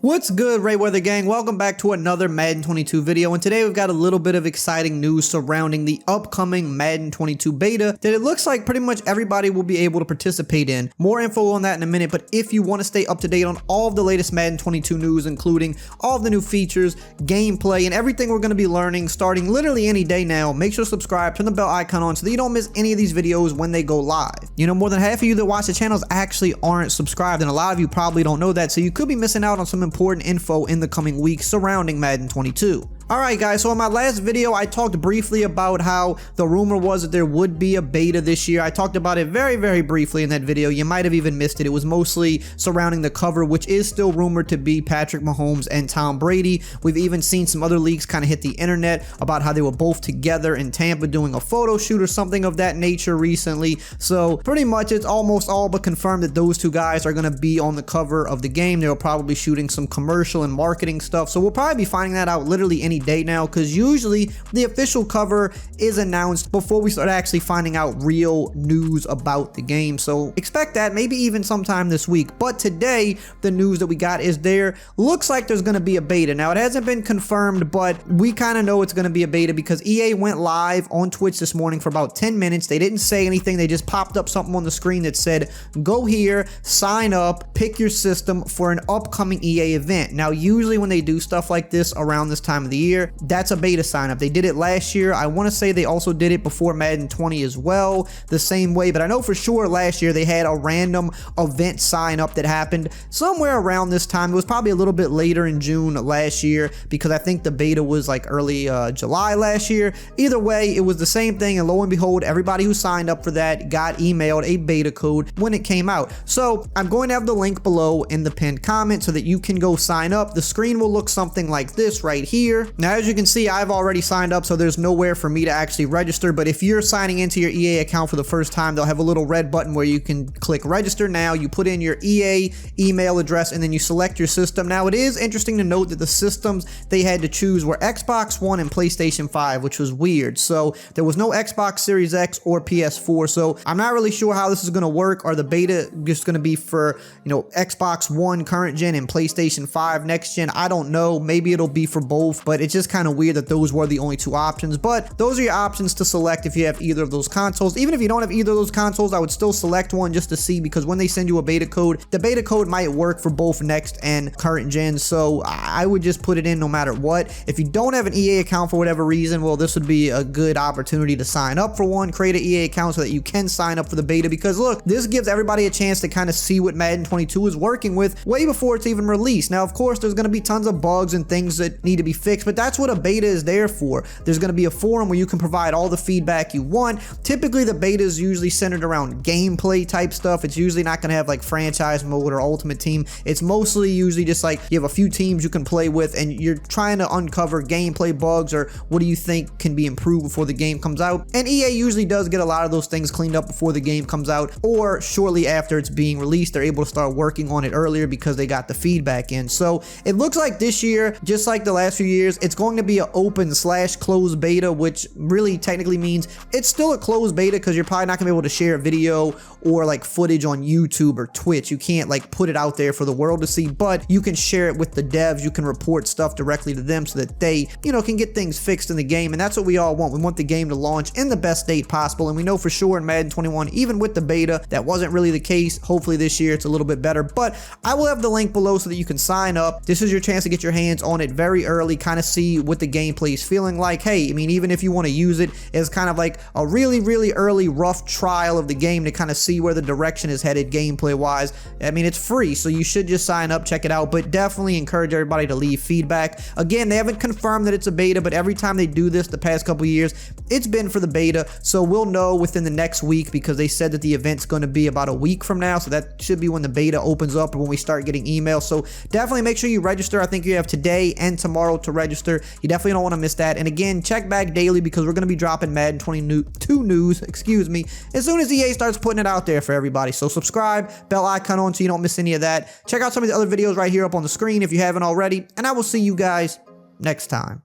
What's good, RayWeather gang? Welcome back to another Madden 22 video, and today we've got a little bit of exciting news surrounding the upcoming Madden 22 beta that it looks like pretty much everybody will be able to participate in. More info on that in a minute, but if you want to stay up to date on all of the latest Madden 22 news, including all of the new features, gameplay, and everything we're going to be learning starting literally any day now, make sure to subscribe, turn the bell icon on so that you don't miss any of these videos when they go live. You know, more than half of you that watch the channels actually aren't subscribed, and a lot of you probably don't know that, so you could be missing out on some important info in the coming weeks surrounding Madden 22. Alright guys, so in my last video I talked briefly about how the rumor was that there would be a beta this year. I talked about it very briefly in that video. You might have even missed it. It was mostly surrounding the cover, which is still rumored to be Patrick Mahomes and Tom Brady. We've even seen some other leaks kind of hit the internet about how they were both together in Tampa doing a photo shoot or something of that nature recently. So pretty much it's almost all but confirmed that those two guys are going to be on the cover of the game. They'll probably be shooting some commercial and marketing stuff. So we'll probably be finding that out literally any day now, because usually the official cover is announced before we start actually finding out real news about the game. So expect that maybe even sometime this week. But today the news that we got is there looks like there's going to be a beta. Now it hasn't been confirmed, but we kind of know it's going to be a beta because EA went live on Twitch this morning for about 10 minutes. They didn't say anything. They just popped up something on the screen that said, go here, sign up, pick your system for an upcoming EA event. Now usually when they do stuff like this around this time of the year, that's a beta sign up. They did it last year. I want to say they also did it before Madden 20 as well, the same way, but I know for sure last year they had a random event sign up that happened somewhere around this time. It was probably a little bit later in June last year because I think the beta was like early July last year. Either way, it was the same thing, and lo and behold, everybody who signed up for that got emailed a beta code when it came out. So I'm going to have the link below in the pinned comment so that you can go sign up. The screen will look something like this right here. Now as you can see, I've already signed up, so there's nowhere for me to actually register, but if you're signing into your EA account for the first time, they'll have a little red button where you can click register now. You put in your EA email address and then you select your system. Now it is interesting to note that the systems they had to choose were Xbox One and PlayStation 5, which was weird. So there was no Xbox Series X or PS4, so I'm not really sure how this is going to work. Are the beta just going to be for, you know, Xbox One current gen and PlayStation 5 next gen? I don't know. Maybe it'll be for both, but it's just kind of weird that those were the only two options. But those are your options to select if you have either of those consoles. Even if you don't have either of those consoles, I would still select one just to see, because when they send you a beta code, the beta code might work for both next and current gen. So I would just put it in no matter what. If you don't have an EA account for whatever reason, well, this would be a good opportunity to sign up for one. Create an EA account so that you can sign up for the beta, because look, this gives everybody a chance to kind of see what Madden 22 is working with way before it's even released. Now of course there's going to be tons of bugs and things that need to be fixed, but that's what a beta is there for. There's going to be a forum where you can provide all the feedback you want. Typically the beta is usually centered around gameplay type stuff. It's usually not going to have like franchise mode or ultimate team. It's mostly usually just like you have a few teams you can play with and you're trying to uncover gameplay bugs or what do you think can be improved before the game comes out. And EA usually does get a lot of those things cleaned up before the game comes out, or shortly after it's being released. They're able to start working on it earlier because they got the feedback in. So it looks like this year, just like the last few years, it's going to be an open/closed beta, which really technically means it's still a closed beta because you're probably not gonna be able to share a video or like footage on YouTube or Twitch. You can't like put it out there for the world to see, but you can share it with the devs. You can report stuff directly to them so that they, you know, can get things fixed in the game. And that's what we all want. We want the game to launch in the best state possible. And we know for sure in Madden 21, even with the beta, that wasn't really the case. Hopefully this year it's a little bit better, but I will have the link below so that you can sign up. This is your chance to get your hands on it very early, kind of see what the gameplay is feeling like. Hey, I mean, even if you want to use it as kind of like a really early rough trial of the game to kind of see where the direction is headed gameplay wise, I mean, it's free, so you should just sign up, check it out, but definitely encourage everybody to leave feedback. Again, they haven't confirmed that it's a beta, but every time they do this the past couple years, it's been for the beta, so we'll know within the next week, because they said that the event's going to be about a week from now, so that should be when the beta opens up or when we start getting emails. So definitely make sure you register. I think you have today and tomorrow to register. You definitely don't want to miss that. And again, check back daily because we're going to be dropping Madden 22 news, as soon as EA starts putting it out there for everybody. So subscribe, bell icon on so you don't miss any of that. Check out some of the other videos right here up on the screen if you haven't already, and I will see you guys next time.